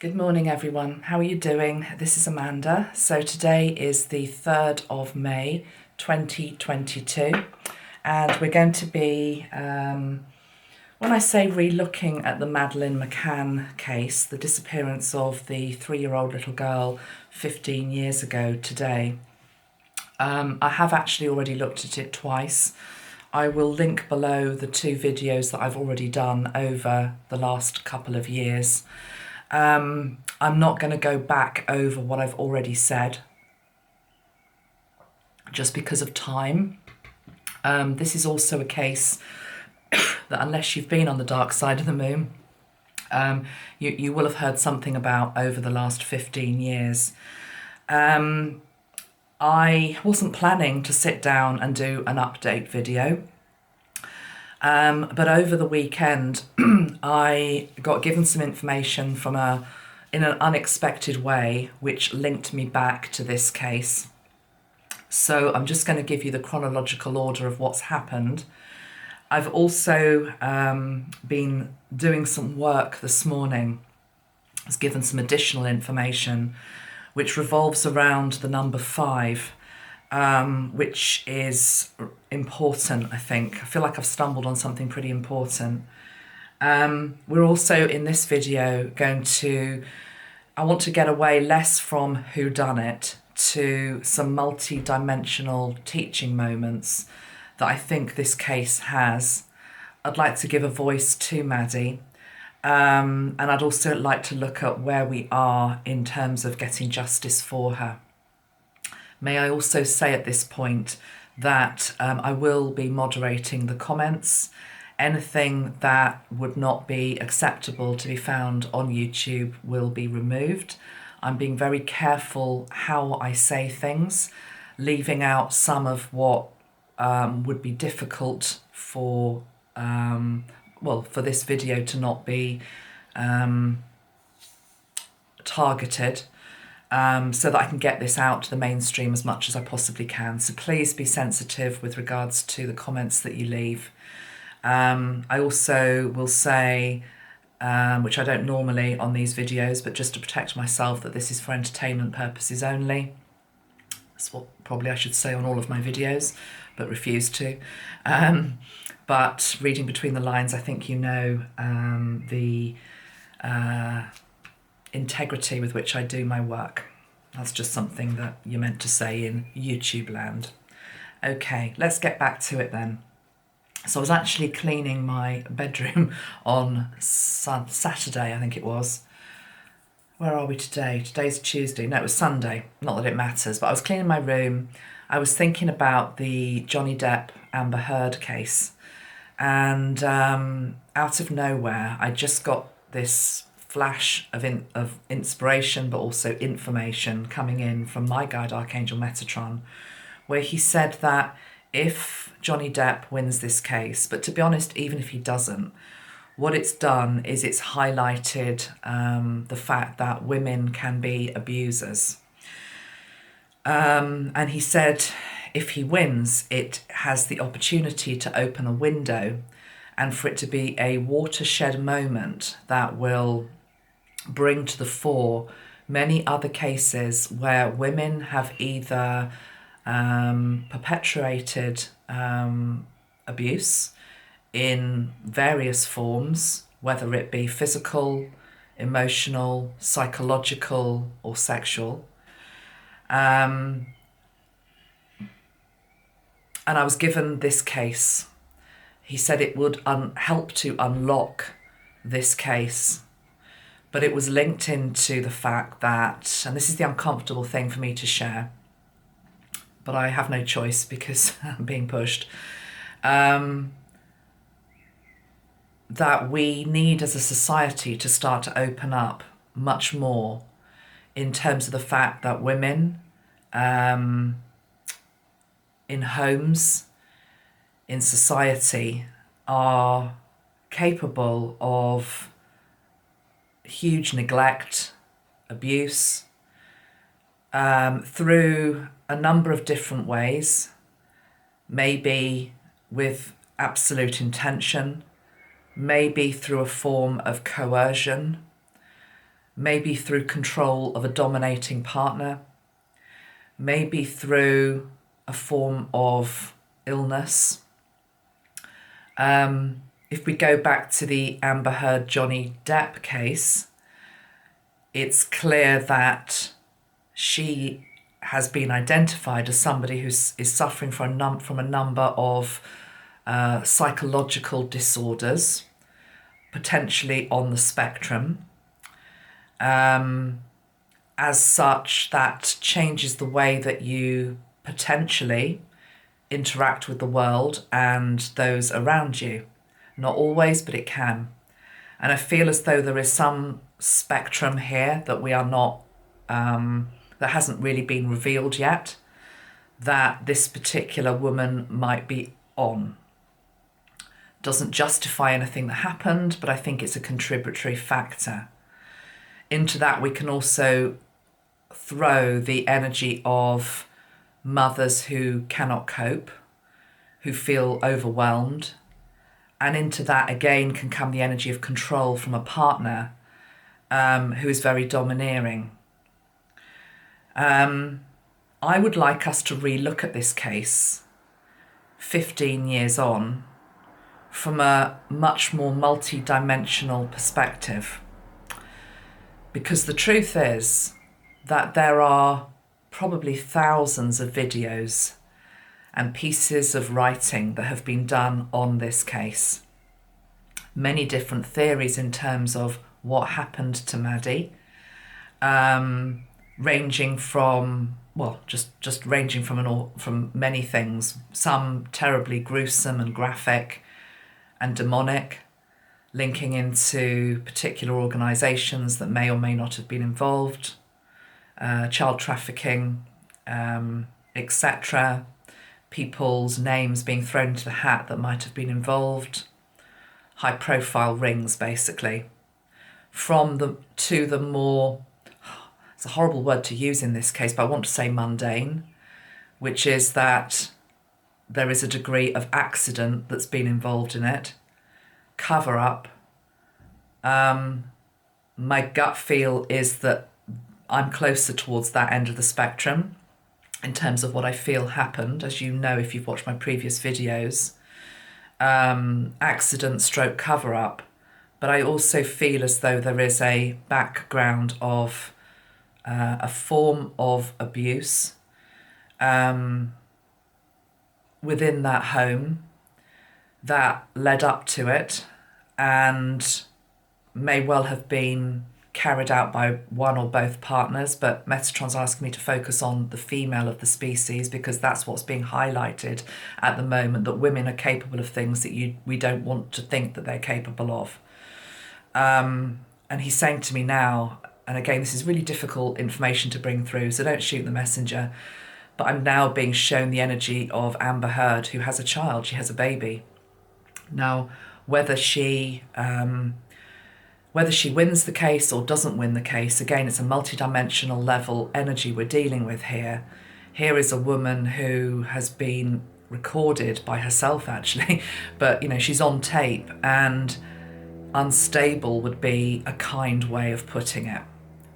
Good morning, everyone. How are you doing? This is Amanda. So today is the 3rd of May, 2022, and we're going to be, when I say re-looking at the Madeline McCann case, the disappearance of the 3-year-old little girl 15 years ago today. I have actually already looked at it twice. I will link below the 2 videos that I've already done over the last couple of years. I'm not going to go back over what I've already said, just because of time. This is also a case that, unless you've been on the dark side of the moon, you will have heard something about over the last 15 years. I wasn't planning to sit down and do an update video. But over the weekend, I got given some information in an unexpected way, which linked me back to this case. So I'm just going to give you the chronological order of what's happened. I've also been doing some work this morning. I was given some additional information, which revolves around the number 5. Which is important, I think. I feel like I've stumbled on something pretty important. We're also in this video I want to get away less from whodunit to some multi-dimensional teaching moments that I think this case has. I'd like to give a voice to Maddie. And I'd also like to look at where we are in terms of getting justice for her. May I also say at this point that I will be moderating the comments. Anything that would not be acceptable to be found on YouTube will be removed. I'm being very careful how I say things, leaving out some of what would be difficult for this video to not be targeted. So that I can get this out to the mainstream as much as I possibly can. So please be sensitive with regards to the comments that you leave. I also will say, which I don't normally on these videos, but just to protect myself, that this is for entertainment purposes only. That's what probably I should say on all of my videos, but refuse to. But reading between the lines, I think you know the integrity with which I do my work. That's just something that you're meant to say in YouTube land. Okay, let's get back to it then. So I was actually cleaning my bedroom on Saturday, I think it was. Where are we today? Today's Tuesday. No, it was Sunday. Not that it matters, but I was cleaning my room. I was thinking about the Johnny Depp Amber Heard case. And out of nowhere, I just got this flash of inspiration, but also information coming in from my guide, Archangel Metatron, where he said that if Johnny Depp wins this case, but to be honest, even if he doesn't, what it's done is it's highlighted the fact that women can be abusers. And he said if he wins, it has the opportunity to open a window and for it to be a watershed moment that will bring to the fore many other cases where women have either perpetuated abuse in various forms, whether it be physical, emotional, psychological, or sexual. And I was given this case. He said it would help to unlock this case. But it was linked into the fact that, and this is the uncomfortable thing for me to share, but I have no choice because I'm being pushed, that we need as a society to start to open up much more in terms of the fact that women in homes, in society, are capable of huge neglect, abuse, through a number of different ways, maybe with absolute intention, maybe through a form of coercion, maybe through control of a dominating partner, maybe through a form of illness. If we go back to the Amber Heard Johnny Depp case, it's clear that she has been identified as somebody who is suffering from a number of psychological disorders, potentially on the spectrum. As such, that changes the way that you potentially interact with the world and those around you. Not always, but it can. And I feel as though there is some spectrum here that we are not, that hasn't really been revealed yet, that this particular woman might be on. Doesn't justify anything that happened, but I think it's a contributory factor. Into that, we can also throw the energy of mothers who cannot cope, who feel overwhelmed. And into that, again, can come the energy of control from a partner who is very domineering. I would like us to re-look at this case 15 years on from a much more multi-dimensional perspective. Because the truth is that there are probably thousands of videos and pieces of writing that have been done on this case. Many different theories in terms of what happened to Maddie, ranging from, well, just ranging from many things, some terribly gruesome and graphic and demonic, linking into particular organisations that may or may not have been involved, child trafficking, etc., people's names being thrown into the hat that might have been involved, high-profile rings, basically, to the more, it's a horrible word to use in this case, but I want to say mundane, which is that there is a degree of accident that's been involved in it, cover up. My gut feel is that I'm closer towards that end of the spectrum in terms of what I feel happened. As you know, if you've watched my previous videos, accident stroke cover up, but I also feel as though there is a background of a form of abuse within that home that led up to it and may well have been carried out by one or both partners, but Metatron's asking me to focus on the female of the species because that's what's being highlighted at the moment, that women are capable of things that we don't want to think that they're capable of. And he's saying to me now, and again, this is really difficult information to bring through, so don't shoot the messenger, but I'm now being shown the energy of Amber Heard, who has a child, she has a baby. Now, whether she wins the case or doesn't win the case, again, it's a multidimensional level energy we're dealing with here. Here is a woman who has been recorded by herself, actually, but, you know, she's on tape, and unstable would be a kind way of putting it.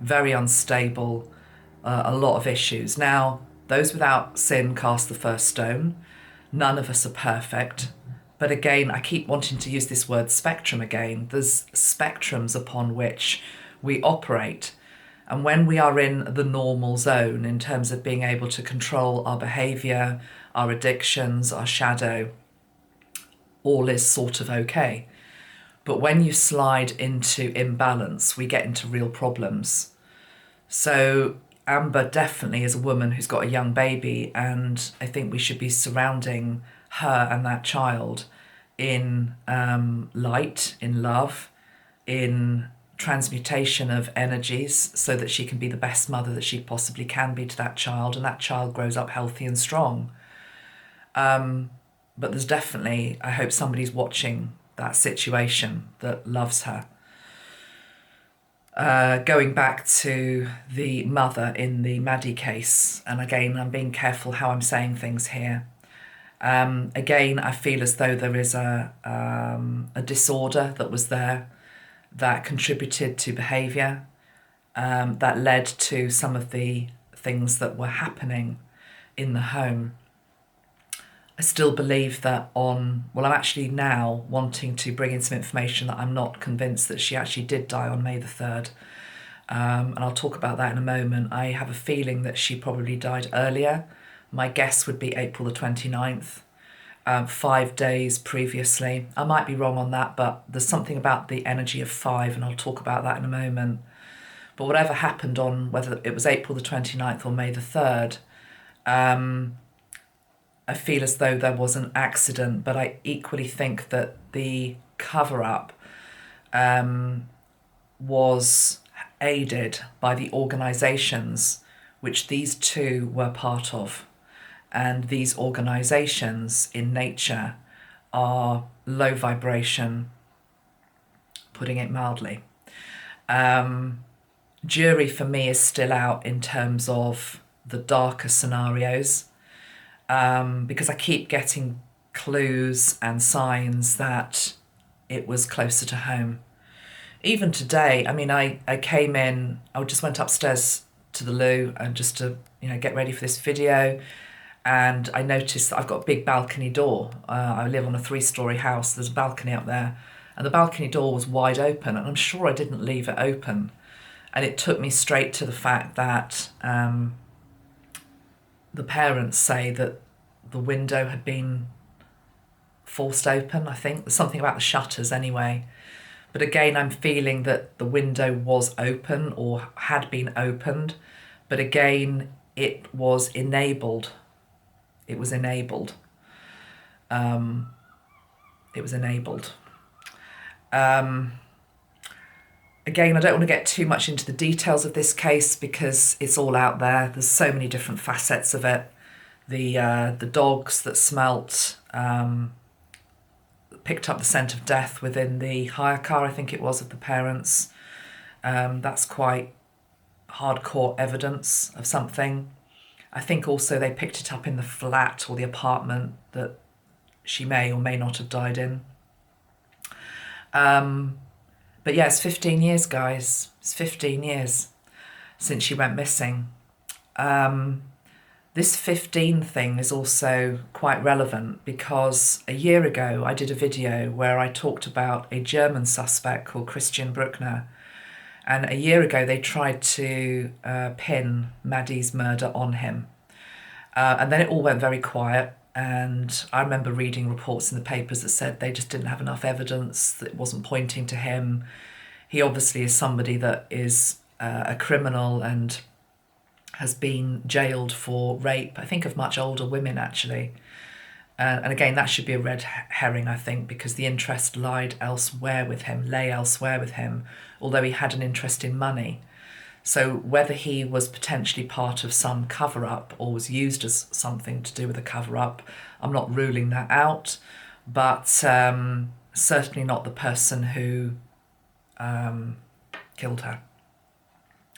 Very unstable, a lot of issues. Now, those without sin cast the first stone. None of us are perfect. But again, I keep wanting to use this word spectrum again. There's spectrums upon which we operate. And when we are in the normal zone in terms of being able to control our behaviour, our addictions, our shadow, all is sort of okay. But when you slide into imbalance, we get into real problems. So Amber definitely is a woman who's got a young baby, and I think we should be surrounding her and that child in light, in love, in transmutation of energies so that she can be the best mother that she possibly can be to that child, and that child grows up healthy and strong. But there's definitely, I hope somebody's watching that situation that loves her. Going back to the mother in the Maddie case, and again, I'm being careful how I'm saying things here. Again, I feel as though there is a disorder that was there that contributed to behaviour. that led to some of the things that were happening in the home. I still believe that I'm actually now wanting to bring in some information that I'm not convinced that she actually did die on May the 3rd. And I'll talk about that in a moment. I have a feeling that she probably died earlier. My guess would be April the 29th, 5 days previously. I might be wrong on that, but there's something about the energy of 5, and I'll talk about that in a moment. But whatever happened on whether it was April the 29th or May the 3rd, I feel as though there was an accident, but I equally think that the cover-up was aided by the organisations which these two were part of. And these organisations in nature are low vibration, putting it mildly. Jury for me is still out in terms of the darker scenarios, because I keep getting clues and signs that it was closer to home. Even today, I mean, I came in, I just went upstairs to the loo and just to, get ready for this video. And I noticed that I've got a big balcony door. I live on a 3-storey house. There's a balcony up there. And the balcony door was wide open. And I'm sure I didn't leave it open. And it took me straight to the fact that the parents say that the window had been forced open, I think. There's something about the shutters anyway. But again, I'm feeling that the window was open or had been opened. But again, it was enabled. It was enabled. Again, I don't want to get too much into the details of this case because it's all out there. There's so many different facets of it. The dogs that smelt, picked up the scent of death within the hire car, I think it was, of the parents. That's quite hardcore evidence of something. I think also they picked it up in the flat or the apartment that she may or may not have died in. But yeah, it's 15 years, guys. It's 15 years since she went missing. This 15 thing is also quite relevant because a year ago I did a video where I talked about a German suspect called Christian Brueckner. And a year ago they tried to pin Maddie's murder on him. And then it all went very quiet. And I remember reading reports in the papers that said they just didn't have enough evidence, that it wasn't pointing to him. He obviously is somebody that is a criminal and has been jailed for rape, I think of much older women actually. And again, that should be a red herring, I think, because the interest lay elsewhere with him, although he had an interest in money. So whether he was potentially part of some cover-up or was used as something to do with a cover-up, I'm not ruling that out, but certainly not the person who killed her,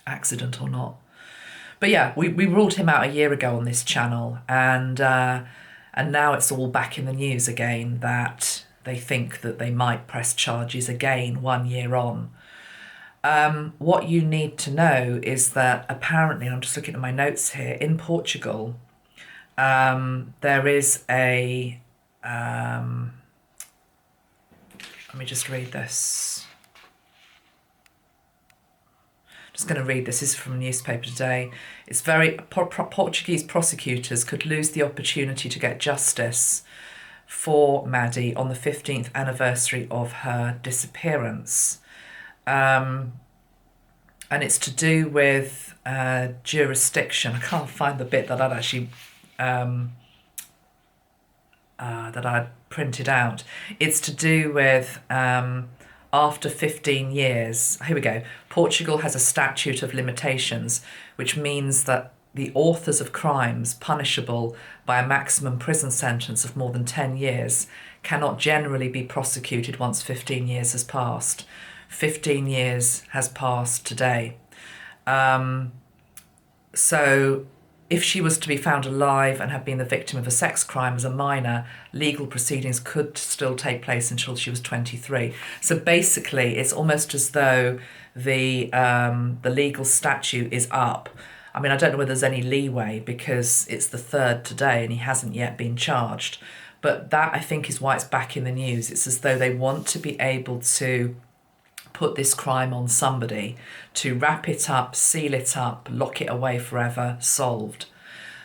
accident or not. But yeah, we ruled him out a year ago on this channel, and now it's all back in the news again that they think that they might press charges again 1 year on. What you need to know is that apparently, and I'm just looking at my notes here, in Portugal, there is a... let me just read this. Just going to read this. This is from a newspaper today. It's Portuguese prosecutors could lose the opportunity to get justice for Maddie on the 15th anniversary of her disappearance. And it's to do with jurisdiction. I can't find the bit that I'd actually that I'd printed out. It's to do with after 15 years. Here we go. Portugal has a statute of limitations, which means that the authors of crimes punishable by a maximum prison sentence of more than 10 years cannot generally be prosecuted once 15 years has passed. 15 years has passed today. So if she was to be found alive and had been the victim of a sex crime as a minor, legal proceedings could still take place until she was 23. So basically, it's almost as though the legal statute is up. I mean, I don't know whether there's any leeway because it's the 3rd today and he hasn't yet been charged. But that, I think, is why it's back in the news. It's as though they want to be able to put this crime on somebody, to wrap it up, seal it up, lock it away forever, solved.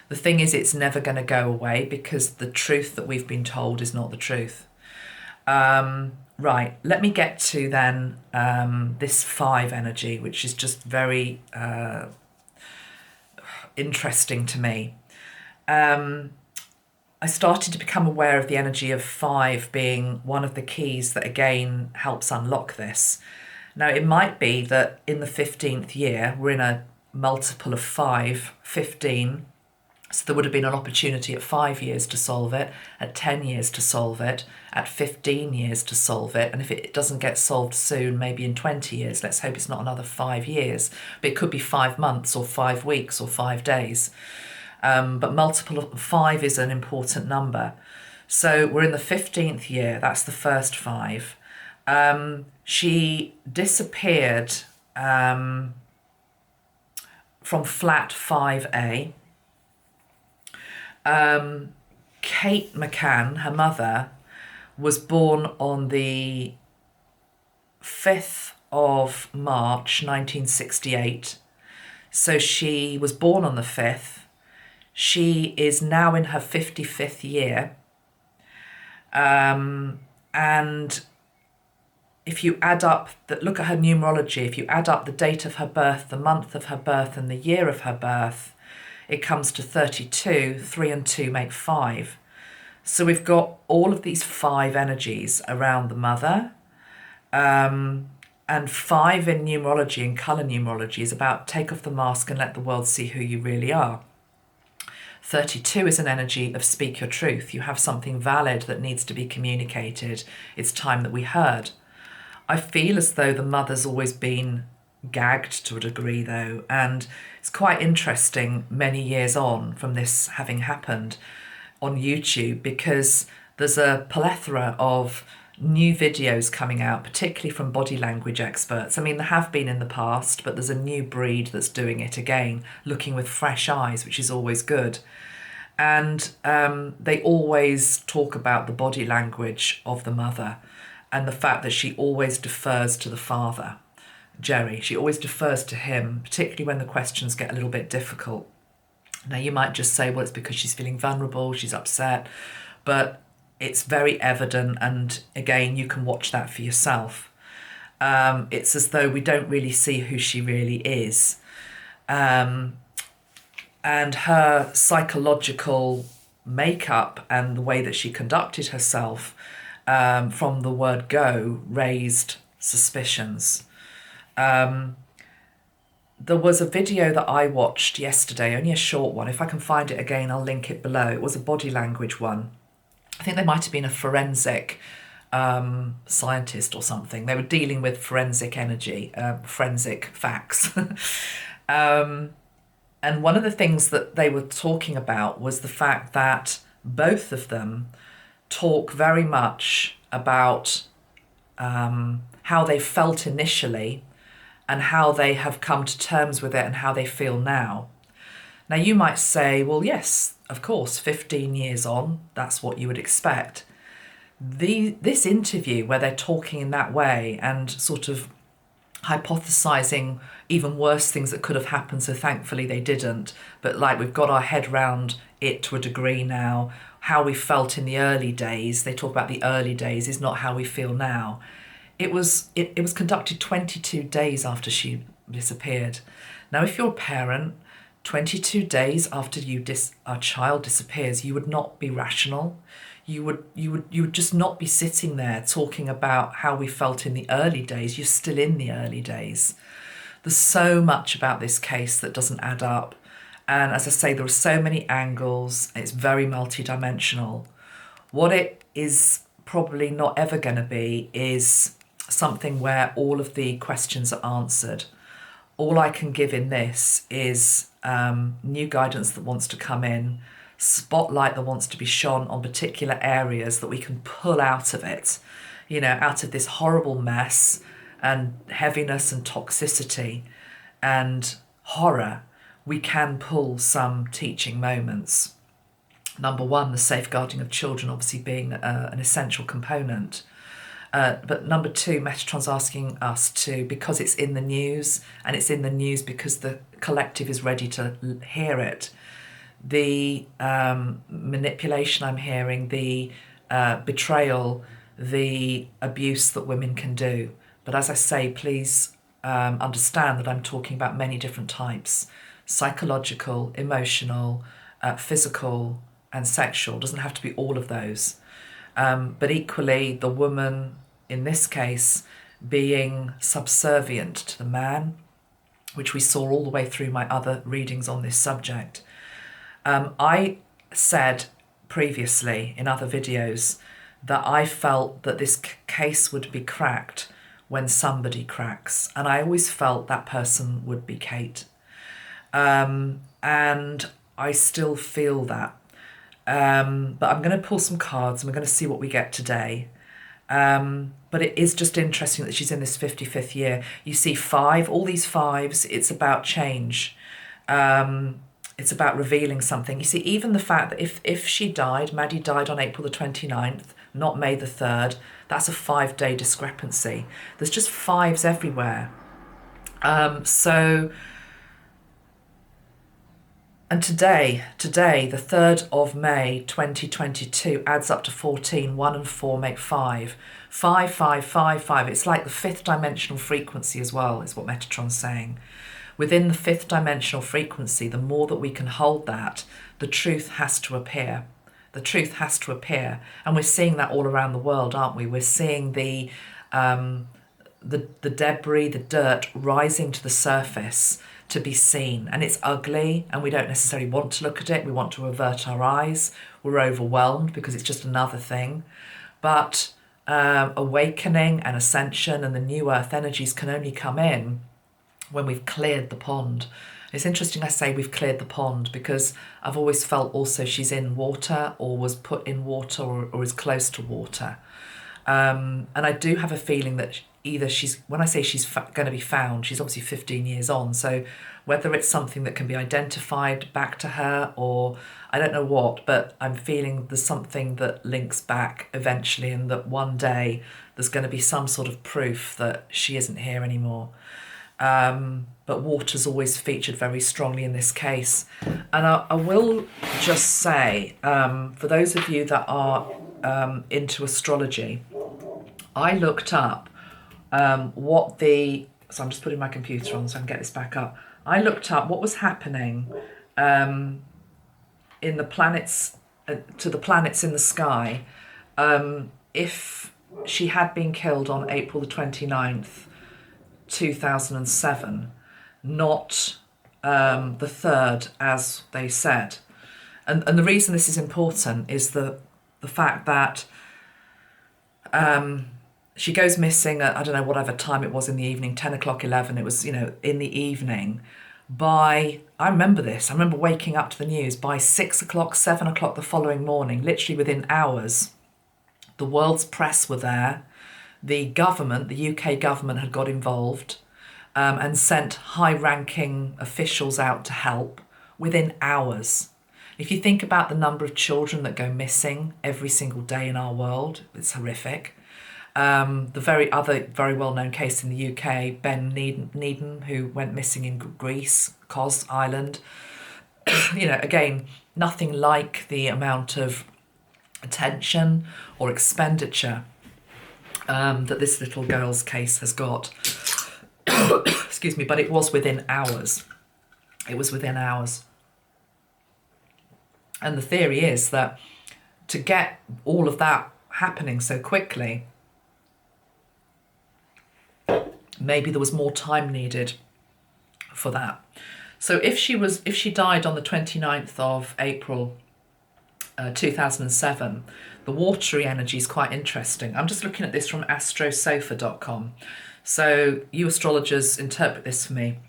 The thing is, it's never going to go away because the truth that we've been told is not the truth. Right, let me get to then this 5 energy, which is just very interesting to me. I started to become aware of the energy of 5 being one of the keys that again helps unlock this. Now, it might be that in the 15th year, we're in a multiple of 5, 15. So there would have been an opportunity at 5 years to solve it, at 10 years to solve it, at 15 years to solve it. And if it doesn't get solved soon, maybe in 20 years, let's hope it's not another 5 years. But it could be 5 months or 5 weeks or 5 days. But multiple of 5 is an important number. So we're in the 15th year. That's the first 5. She disappeared from flat 5A. Kate McCann, her mother, was born on the 5th of March 1968. So she was born on the 5th. She is now in her 55th year. And if you add up, look at her numerology, if you add up the date of her birth, the month of her birth, and the year of her birth, it comes to 32. 3 and 2 make 5. So we've got all of these 5 energies around the mother. And 5 in numerology and colour numerology is about take off the mask and let the world see who you really are. 32 is an energy of speak your truth. You have something valid that needs to be communicated. It's time that we heard. I feel as though the mother's always been gagged to a degree, though, and it's quite interesting many years on from this having happened on YouTube, because there's a plethora of new videos coming out, particularly from body language experts. I mean, there have been in the past, but there's a new breed that's doing it again, looking with fresh eyes, which is always good. And they always talk about the body language of the mother and the fact that she always defers to the father, Jerry. She always defers to him, particularly when the questions get a little bit difficult. Now, you might just say, well, it's because she's feeling vulnerable, she's upset, but it's very evident, and again, you can watch that for yourself. It's as though we don't really see who she really is. And her psychological makeup and the way that she conducted herself from the word go raised suspicions. There was a video that I watched yesterday, only a short one. If I can find it again, I'll link it below. It was a body language one. I think they might have been a forensic scientist or something. They were dealing with forensic energy, forensic facts. And one of the things that they were talking about was the fact that both of them talk very much about how they felt initially and how they have come to terms with it and how they feel now. Now, you might say, well, yes, of course, 15 years on, that's what you would expect. This interview where they're talking in that way and sort of hypothesizing even worse things that could have happened, so thankfully they didn't, but like we've got our head round it to a degree now. How we felt in the early days, they talk about the early days, is not how we feel now. It was conducted 22 days after she disappeared. Now, if you're a parent, 22 days after our child disappears, you would not be rational. You would just not be sitting there talking about how we felt in the early days. You're still in the early days. There's so much about this case that doesn't add up. And as I say, there are so many angles. It's very multidimensional. What it is probably not ever going to be is something where all of the questions are answered. all I can give in this is new guidance that wants to come in, spotlight that wants to be shone on particular areas that we can pull out of it, out of this horrible mess and heaviness and toxicity and horror. We can pull some teaching moments. Number one, the safeguarding of children obviously being an essential component. But number two, Metatron's asking us to, because it's in the news, and it's in the news because the collective is ready to hear it, the manipulation I'm hearing, the betrayal, the abuse that women can do. But as I say, please understand that I'm talking about many different types: psychological, emotional, physical, and sexual. It doesn't have to be all of those. But equally, the woman, in this case, being subservient to the man, which we saw all the way through my other readings on this subject. I said previously in other videos that I felt that this case would be cracked when somebody cracks, and I always felt that person would be Kate. And I still feel that. But I'm going to pull some cards and we're going to see what we get today. But it is just interesting that she's in this 55th year. You see 5, all these 5s, it's about change. It's about revealing something. You see, even the fact that if she died, Maddie died on April the 29th, not May the 3rd, that's a 5-day discrepancy. There's just 5s everywhere. And today, the 3rd of May 2022 adds up to 14. 1 and 4 make 5. 5, 5, 5, 5. It's like the 5th dimensional frequency as well, is what Metatron's saying. Within the 5th dimensional frequency, the more that we can hold that, the truth has to appear. The truth has to appear. And we're seeing that all around the world, aren't we? We're seeing the debris, the dirt rising to the surface to be seen, and it's ugly, and we don't necessarily want to look at it. We want to avert our eyes. We're overwhelmed because it's just another thing. But awakening and ascension and the new earth energies can only come in when we've cleared the pond. It's interesting I say we've cleared the pond, because I've always felt also she's in water, or was put in water, or is close to water. And I do have a feeling that either when I say she's going to be found, she's obviously 15 years on. So whether it's something that can be identified back to her, or I don't know what, but I'm feeling there's something that links back eventually, and that one day there's going to be some sort of proof that she isn't here anymore. But water's always featured very strongly in this case. And I will just say, for those of you that are into astrology, I looked up so I'm just putting my computer on so I can get this back up. I looked up what was happening in the planets, to the planets in the sky, if she had been killed on April the 29th, 2007, not the 3rd, as they said. And the reason this is important is the fact that she goes missing at, I don't know, whatever time it was in the evening, 10 o'clock, 11, it was, in the evening. I remember this, I remember waking up to the news by 6 o'clock, 7 o'clock the following morning, literally within hours. The world's press were there. The government, the UK government, had got involved and sent high-ranking officials out to help within hours. If you think about the number of children that go missing every single day in our world, it's horrific. The very well-known case in the UK, Ben Needham, who went missing in Greece, Kos Island. Again, nothing like the amount of attention or expenditure that this little girl's case has got. Excuse me, but it was within hours. It was within hours. And the theory is that to get all of that happening so quickly, maybe there was more time needed for that. So if she died on the 29th of April 2007, the watery energy is quite interesting. I'm just looking at this from astrosofa.com. So you astrologers interpret this for me.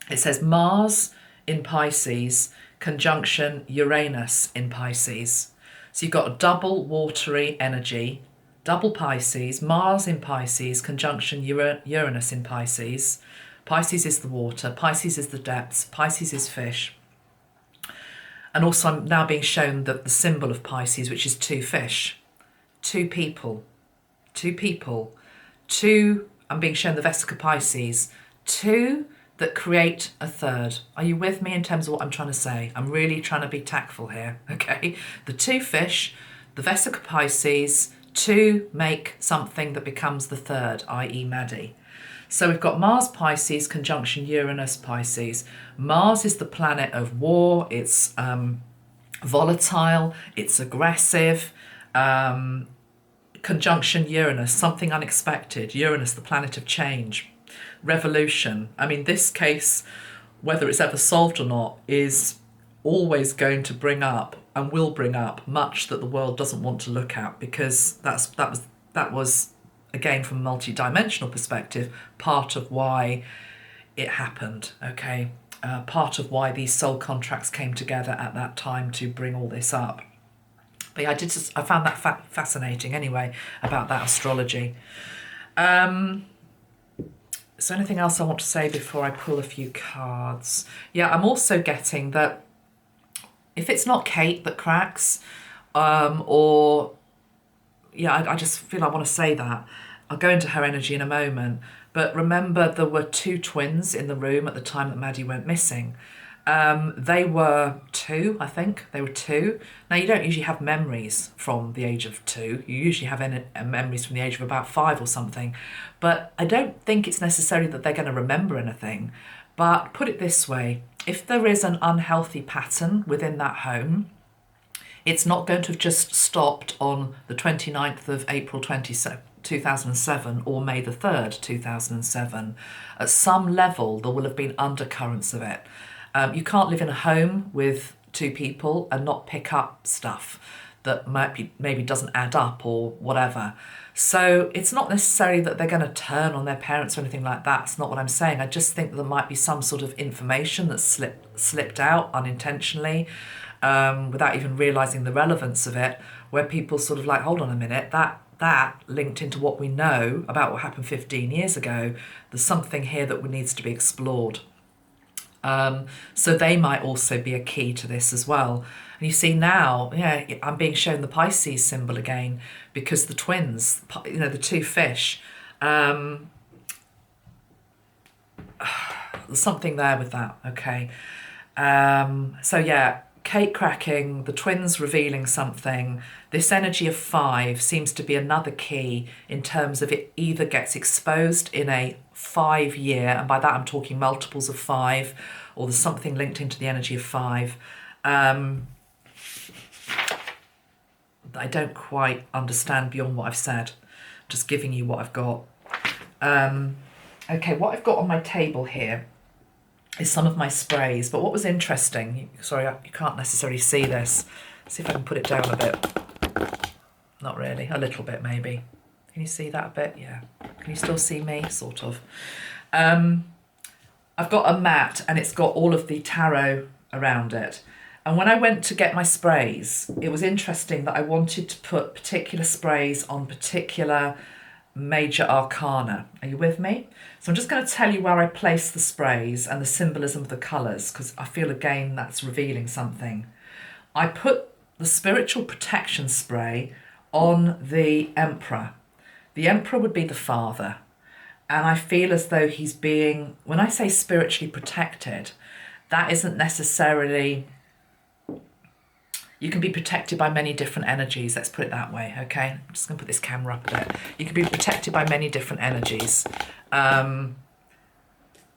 It says Mars in Pisces, conjunction Uranus in Pisces. So you've got a double watery energy, double Pisces, Mars in Pisces, conjunction Uranus in Pisces. Pisces is the water, Pisces is the depths, Pisces is fish. And also I'm now being shown that the symbol of Pisces, which is two fish, two people, I'm being shown the Vesica Pisces, two that create a third. Are you with me in terms of what I'm trying to say? I'm really trying to be tactful here, okay? The two fish, the Vesica Pisces, two make something that becomes the third, i.e. Maddie. So we've got Mars Pisces conjunction Uranus Pisces. Mars is the planet of war. It's volatile. It's aggressive. Conjunction Uranus, something unexpected. Uranus, the planet of change, revolution. I mean, this case, whether it's ever solved or not, is always going to bring up and will bring up much that the world doesn't want to look at, because that was again, from a multi-dimensional perspective, part of why it happened, okay? Part of why these soul contracts came together at that time to bring all this up. But yeah, I found that fascinating anyway, about that astrology. So anything else I want to say before I pull a few cards? Yeah, I'm also getting that if it's not Kate that cracks, I just feel I want to say that. I'll go into her energy in a moment. But remember, there were two twins in the room at the time that Maddie went missing. They were two, I think. They were two. Now, you don't usually have memories from the age of two. You usually have memories from the age of about 5 or something. But I don't think it's necessary that they're going to remember anything. But put it this way, if there is an unhealthy pattern within that home, it's not going to have just stopped on the 29th of April 2007 or May the 3rd, 2007. At some level, there will have been undercurrents of it. You can't live in a home with two people and not pick up stuff that maybe doesn't add up or whatever. So it's not necessarily that they're going to turn on their parents or anything like that. It's not what I'm saying. I just think that there might be some sort of information that slipped out unintentionally, without even realising the relevance of it, where people sort of like, hold on a minute, that linked into what we know about what happened 15 years ago. There's something here that needs to be explored. So they might also be a key to this as well. And you see now, yeah, I'm being shown the Pisces symbol again, because the twins, the two fish, there's something there with that, okay? So yeah, Kate cracking, the twins revealing something. This energy of 5 seems to be another key in terms of it either gets exposed in a 5-year, and by that I'm talking multiples of 5, or there's something linked into the energy of 5. I don't quite understand beyond what I've said. Just giving you what I've got. Okay, what I've got on my table here is some of my sprays. But what was interesting, sorry, you can't necessarily see this. See if I can put it down a bit. Not really, a little bit maybe. Can you see that a bit? Yeah. Can you still see me? Sort of. I've got a mat and it's got all of the tarot around it. And when I went to get my sprays, it was interesting that I wanted to put particular sprays on particular major arcana. Are you with me? So I'm just going to tell you where I place the sprays and the symbolism of the colours, because I feel again that's revealing something. I put the spiritual protection spray on the Emperor. The Emperor would be the father. And I feel as though he's being, when I say spiritually protected, that isn't necessarily, you can be protected by many different energies, let's put it that way, okay? I'm just going to put this camera up a bit. You can be protected by many different energies.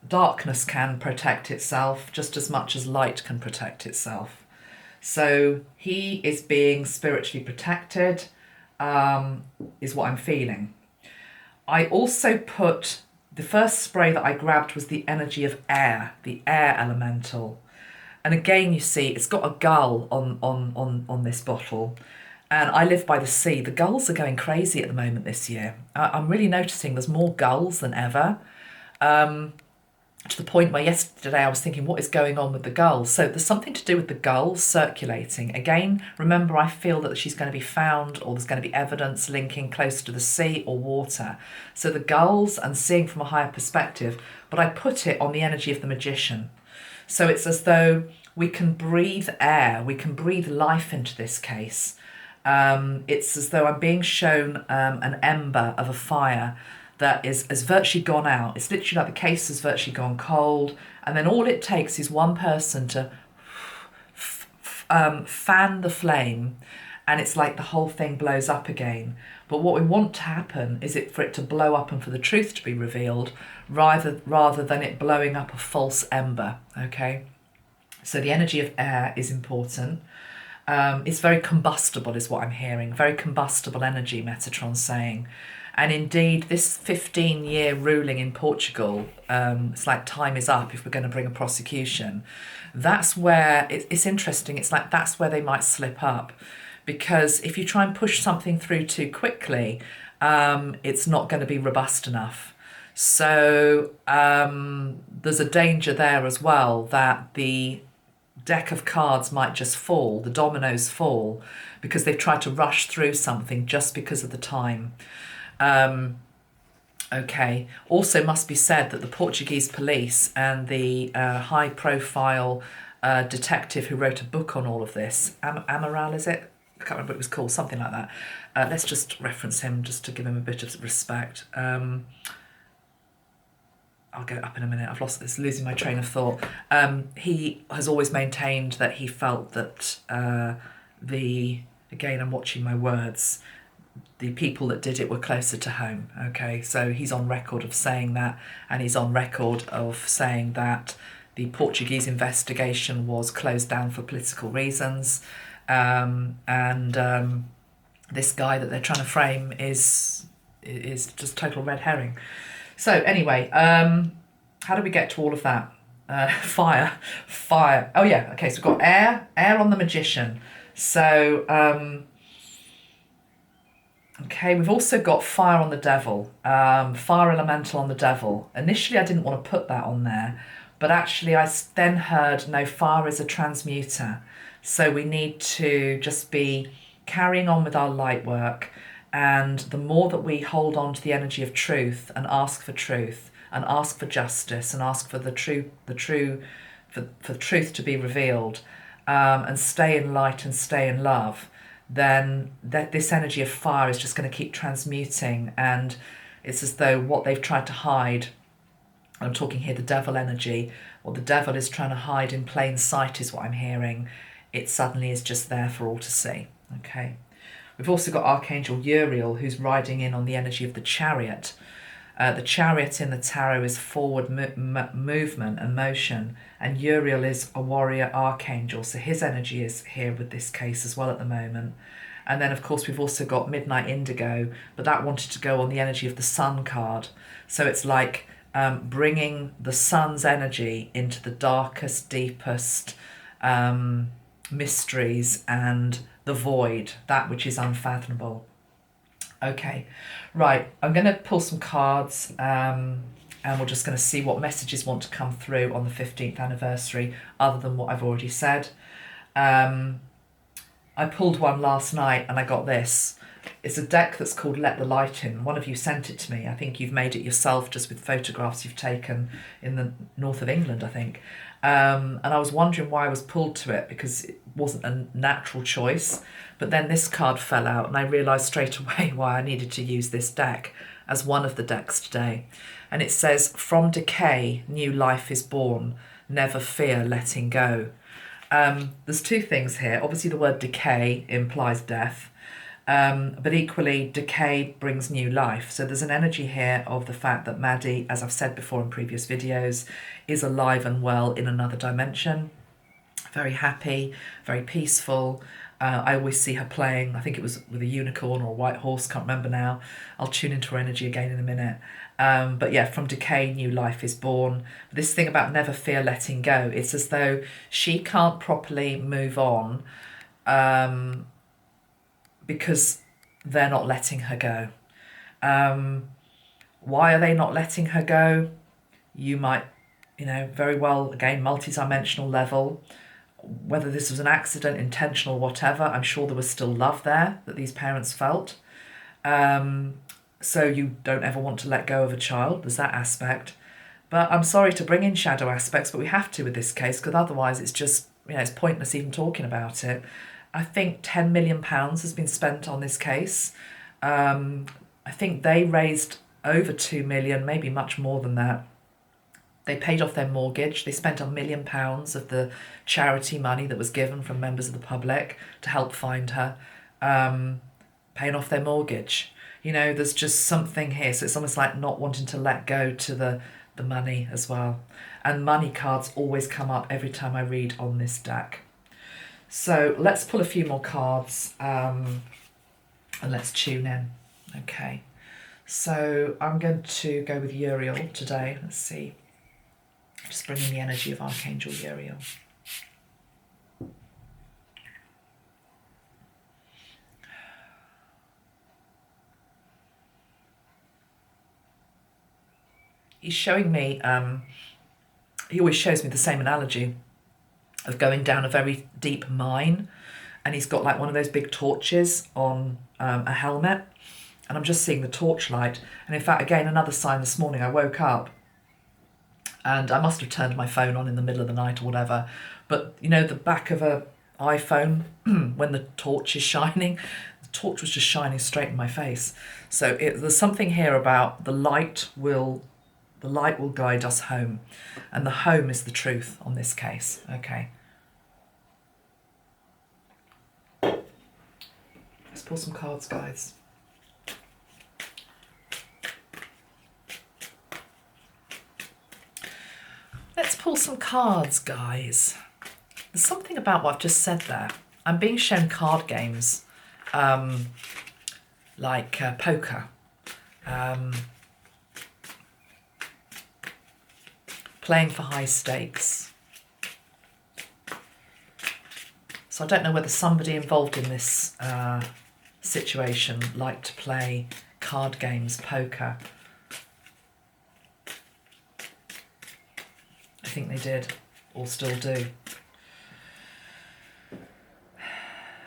Darkness can protect itself just as much as light can protect itself. So he is being spiritually protected, is what I'm feeling. I also put, the first spray that I grabbed was the energy of air, the air elemental. And again, you see, it's got a gull on this bottle. And I live by the sea. The gulls are going crazy at the moment this year. I'm really noticing there's more gulls than ever. to the point where yesterday I was thinking, what is going on with the gulls? So there's something to do with the gulls circulating. Again, remember, I feel that she's going to be found, or there's going to be evidence linking close to the sea or water. So the gulls, and seeing from a higher perspective, but I put it on the energy of the magician. So it's as though we can breathe air, we can breathe life into this case. It's as though I'm being shown an ember of a fire that has virtually gone out. It's literally like the case has virtually gone cold, and then all it takes is one person to fan the flame, and it's like the whole thing blows up again. But what we want to happen is for it to blow up and for the truth to be revealed, rather than it blowing up a false ember. Okay, so the energy of air is important. It's very combustible, is what I'm hearing. Very combustible energy, Metatron's saying. And indeed, this 15-year ruling in Portugal, it's like time is up if we're going to bring a prosecution. That's where, it's interesting, it's like that's where they might slip up. Because if you try and push something through too quickly, it's not going to be robust enough. So there's a danger there as well that the deck of cards might just fall, the dominoes fall, because they've tried to rush through something just because of the time. Okay, also must be said that the Portuguese police and the high-profile detective who wrote a book on all of this, Amaral, is it? I can't remember what it was called, something like that. Let's just reference him just to give him a bit of respect. I'll get it up in a minute. It's losing my train of thought. He has always maintained that he felt that again, I'm watching my words, the people that did it were closer to home. Okay, so he's on record of saying that, and he's on record of saying that the Portuguese investigation was closed down for political reasons, and this guy that they're trying to frame is just total red herring. So anyway, how do we get to all of that? Fire. Oh yeah, okay, so we've got air on the magician. So, okay, we've also got fire on the devil, fire elemental on the devil. Initially, I didn't want to put that on there, but actually I then heard, no, fire is a transmuter. So we need to just be carrying on with our light work. And the more that we hold on to the energy of truth and ask for truth and ask for justice and ask for the truth to be revealed, and stay in light and stay in love, then this energy of fire is just going to keep transmuting. And it's as though what they've tried to hide, I'm talking here the devil energy, what the devil is trying to hide in plain sight is what I'm hearing. It suddenly is just there for all to see. Okay. We've also got Archangel Uriel, who's riding in on the energy of the chariot. The chariot in the tarot is forward movement and motion, and Uriel is a warrior archangel, so his energy is here with this case as well at the moment. And then, of course, we've also got Midnight Indigo, but that wanted to go on the energy of the sun card. So it's like bringing the sun's energy into the darkest, deepest mysteries and the void, that which is unfathomable. Okay, right, I'm going to pull some cards and we're just going to see what messages want to come through on the 15th anniversary other than what I've already said. I pulled one last night and I got this. It's a deck that's called Let the Light In. One of you sent it to me. I think you've made it yourself just with photographs you've taken in the north of England, I think. And I was wondering why I was pulled to it, because it wasn't a natural choice. But then this card fell out and I realised straight away why I needed to use this deck as one of the decks today. And it says, from decay, new life is born. Never fear letting go. There's two things here. Obviously, the word decay implies death. But equally, decay brings new life. So there's an energy here of the fact that Maddie, as I've said before in previous videos, is alive and well in another dimension. Very happy, very peaceful. I always see her playing, I think it was with a unicorn or a white horse, can't remember now. I'll tune into her energy again in a minute. But yeah, from decay, new life is born. This thing about never fear letting go, it's as though she can't properly move on because they're not letting her go. Why are they not letting her go? You might you know, very well, again, multi-dimensional level. Whether this was an accident, intentional, whatever, I'm sure there was still love there that these parents felt. So you don't ever want to let go of a child. There's that aspect. But I'm sorry to bring in shadow aspects, but we have to with this case, because otherwise it's just, you know, it's pointless even talking about it. I think £10 million has been spent on this case. I think they raised over 2 million, maybe much more than that. They paid off their mortgage. They spent £1 million of the charity money that was given from members of the public to help find her, paying off their mortgage. You know, there's just something here. So it's almost like not wanting to let go to the money as well. And money cards always come up every time I read on this deck. So let's pull a few more cards and let's tune in. Okay. So I'm going to go with Uriel today. Let's see. Just bring in the energy of Archangel Uriel. He's showing me, he always shows me the same analogy of going down a very deep mine, and he's got like one of those big torches on a helmet, and I'm just seeing the torchlight. And in fact, again, another sign this morning, I woke up and I must have turned my phone on in the middle of the night or whatever, but you know, the back of a iPhone, when the torch is shining, the torch was just shining straight in my face. So there's something here about the light will guide us home, and the home is the truth on this case. Okay. Let's pull some cards, guys. Let's pull some cards, guys. There's something about what I've just said there. I'm being shown card games, like poker, playing for high stakes. So I don't know whether somebody involved in this situation liked to play card games, poker. I think they did, or still do.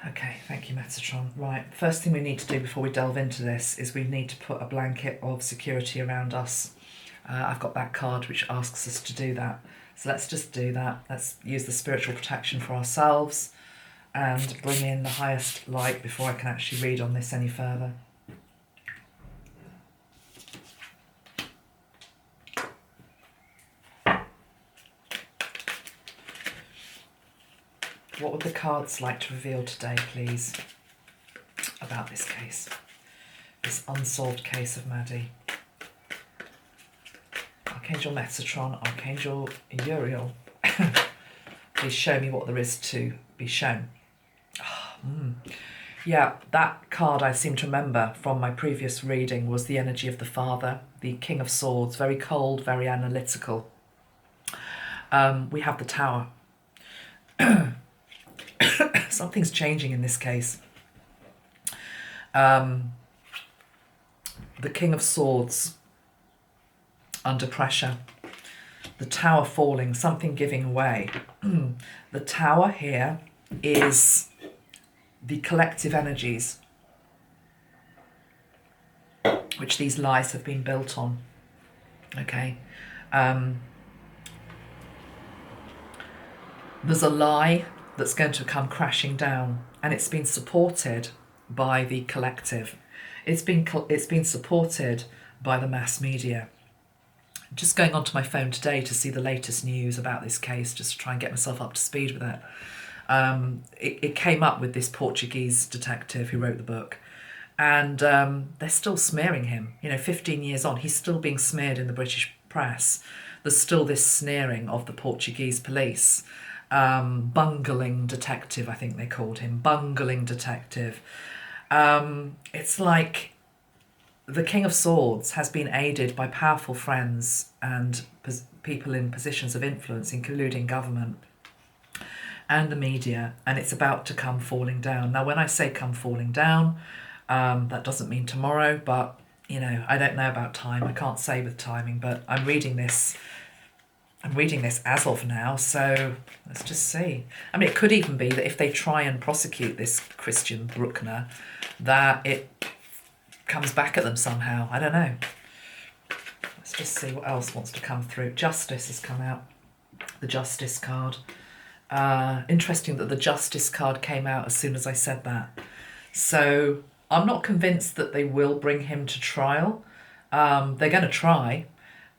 Okay, thank you, Metatron. Right, first thing we need to do before we delve into this is we need to put a blanket of security around us. I've got that card which asks us to do that. So let's just do that. Let's use the spiritual protection for ourselves and bring in the highest light before I can actually read on this any further. What would the cards like to reveal today, please, about this case? This unsolved case of Maddie. Archangel Metatron, Archangel Uriel. Please show me what there is to be shown. Yeah, that card I seem to remember from my previous reading was the energy of the father, the King of Swords, very cold, very analytical. We have the Tower. Something's changing in this case. The King of Swords under pressure. The Tower falling, something giving way. The Tower here is the collective energies which these lies have been built on. Okay. There's a lie that's going to come crashing down, and it's been supported by the collective. It's been supported by the mass media. Just going onto my phone today to see the latest news about this case, just to try and get myself up to speed with it. It came up with this Portuguese detective who wrote the book, and they're still smearing him. You know, 15 years on, he's still being smeared in the British press. There's still this sneering of the Portuguese police. Bungling detective, I think they called him. Bungling detective. It's like the King of Swords has been aided by powerful friends and people in positions of influence, including government and the media, and it's about to come falling down. Now, when I say come falling down, that doesn't mean tomorrow, but, you know, I don't know about time. I can't say with timing, but I'm reading this I'm reading this as of now, so let's just see. I mean, it could even be that if they try and prosecute this Christian Brueckner, that it comes back at them somehow. I don't know. Let's just see what else wants to come through. Justice has come out. The Justice card. Interesting that the Justice card came out as soon as I said that. So I'm not convinced that they will bring him to trial. They're going to try,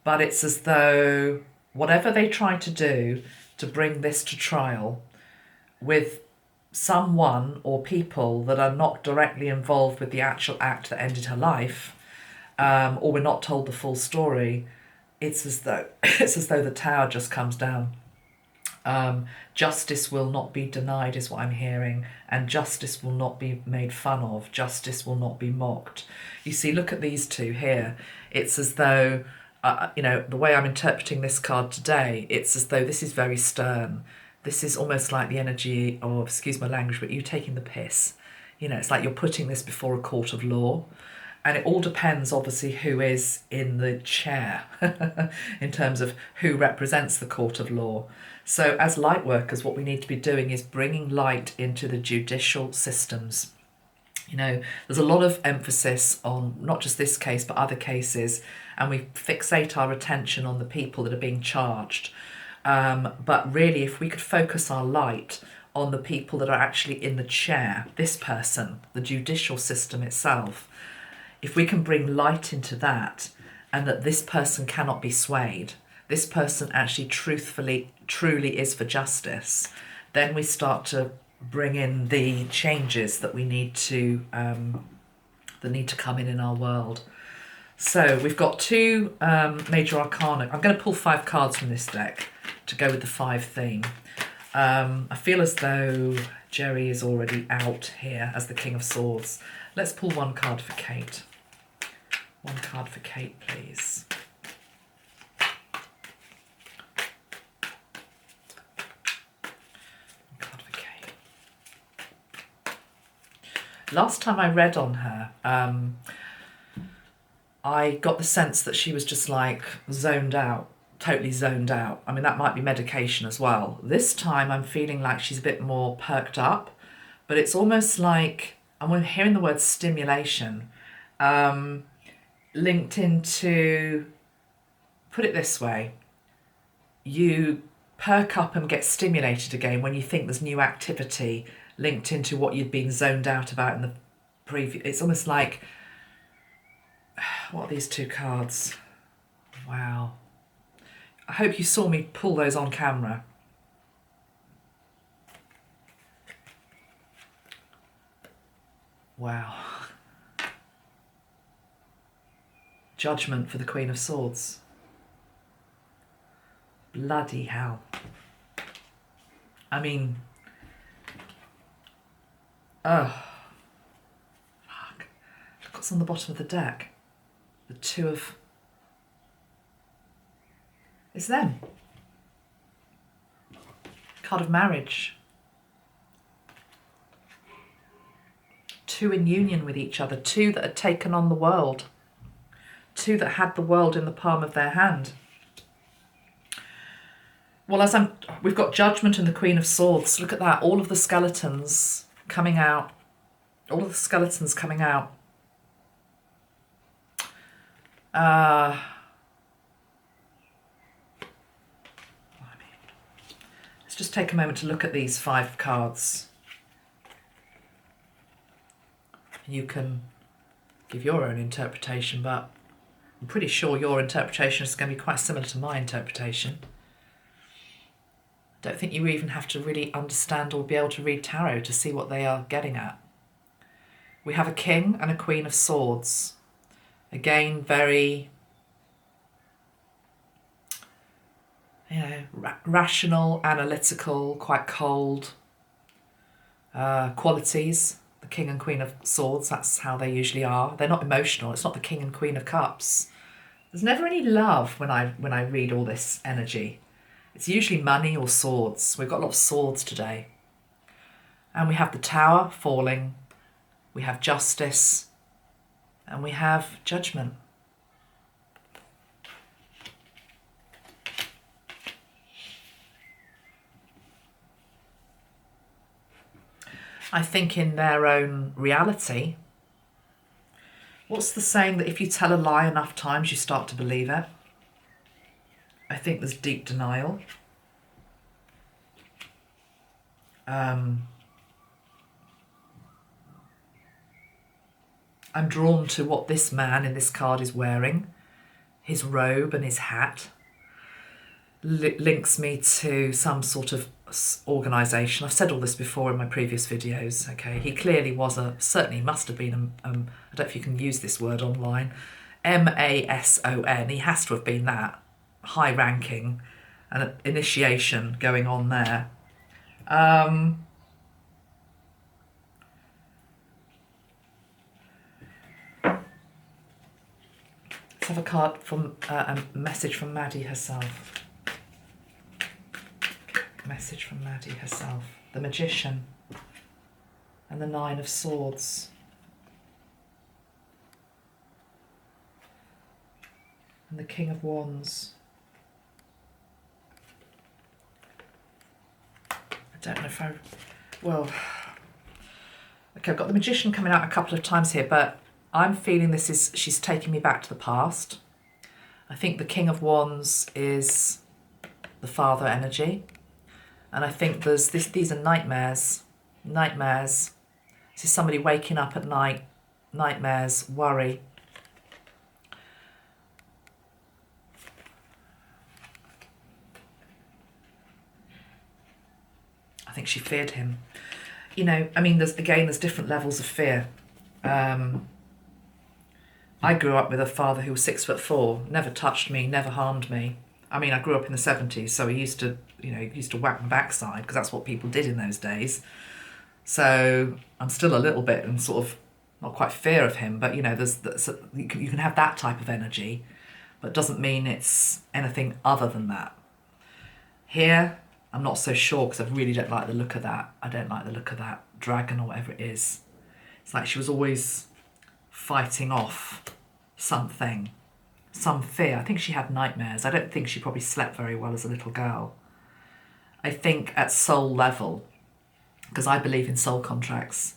but it's as though whatever they try to do to bring this to trial with someone or people that are not directly involved with the actual act that ended her life, or we're not told the full story, it's as though the tower just comes down. Justice will not be denied is what I'm hearing, and justice will not be made fun of. Justice will not be mocked. You see, look at these two here. It's as though, the way I'm interpreting this card today, it's as though this is very stern. This is almost like the energy of, excuse my language, but you taking the piss. It's like you're putting this before a court of law. And it all depends, obviously, who is in the chair in terms of who represents the court of law. So as light workers, what we need to be doing is bringing light into the judicial systems. There's a lot of emphasis on not just this case, but other cases, and we fixate our attention on the people that are being charged. But really, if we could focus our light on the people that are actually in the chair, this person, the judicial system itself, if we can bring light into that, and that this person cannot be swayed, this person actually truly is for justice, then we start to bring in the changes that we need to come in our world. So we've got two major arcana. I'm going to pull 5 cards from this deck to go with the 5 theme. I feel as though Jerry is already out here as the King of Swords. Let's pull 1 card for Kate. 1 card for Kate, please. Last time I read on her, I got the sense that she was just like zoned out, totally zoned out. I mean, that might be medication as well. This time I'm feeling like she's a bit more perked up, but it's almost like, I'm hearing the word stimulation, linked into, put it this way, you perk up and get stimulated again when you think there's new activity linked into what you'd been zoned out about in the previous. It's almost like, what are these 2 cards? Wow. I hope you saw me pull those on camera. Wow. Judgment for the Queen of Swords. Bloody hell. I mean, oh, fuck. Look what's on the bottom of the deck. The 2 of... It's them. Card of marriage. 2 in union with each other. 2 that had taken on the world. 2 that had the world in the palm of their hand. Well, we've got Judgment and the Queen of Swords. Look at that. All of the skeletons coming out. All of the skeletons coming out. Let's just take a moment to look at these 5 cards. You can give your own interpretation, but I'm pretty sure your interpretation is going to be quite similar to my interpretation. I don't think you even have to really understand or be able to read tarot to see what they are getting at. We have a King and a Queen of Swords. Again, very, rational, analytical, quite cold qualities. The King and Queen of Swords, that's how they usually are. They're not emotional. It's not the King and Queen of Cups. There's never any love when I read all this energy. It's usually money or swords. We've got a lot of swords today. And we have the Tower falling. We have justice. And we have judgment. I think in their own reality. What's the saying that if you tell a lie enough times, you start to believe it? I think there's deep denial. I'm drawn to what this man in this card is wearing. His robe and his hat links me to some sort of organisation. I've said all this before in my previous videos. Okay, he clearly was certainly must have been I don't know if you can use this word online, Mason. He has to have been that, high ranking, and an initiation going on there. Let's have a card from a message from Maddie herself. Message from Maddie herself. The Magician and the Nine of Swords. And the King of Wands. I don't know if well, okay, I've got the Magician coming out a couple of times here, but I'm feeling she's taking me back to the past. I think the King of Wands is the father energy. And I think these are nightmares. Nightmares. This is somebody waking up at night. Nightmares, worry. I think she feared him. You know, I mean, there's different levels of fear. I grew up with a father who was 6'4", never touched me, never harmed me. I mean, I grew up in the 70s, so he used to whack my backside because that's what people did in those days. So I'm still a little bit in sort of, not quite fear of him, but you know, you can have that type of energy, but it doesn't mean it's anything other than that. Here, I'm not so sure because I really don't like the look of that. I don't like the look of that dragon or whatever it is. It's like she was always fighting off something. Some fear. I think she had nightmares. I don't think she probably slept very well as a little girl. I think at soul level, because I believe in soul contracts,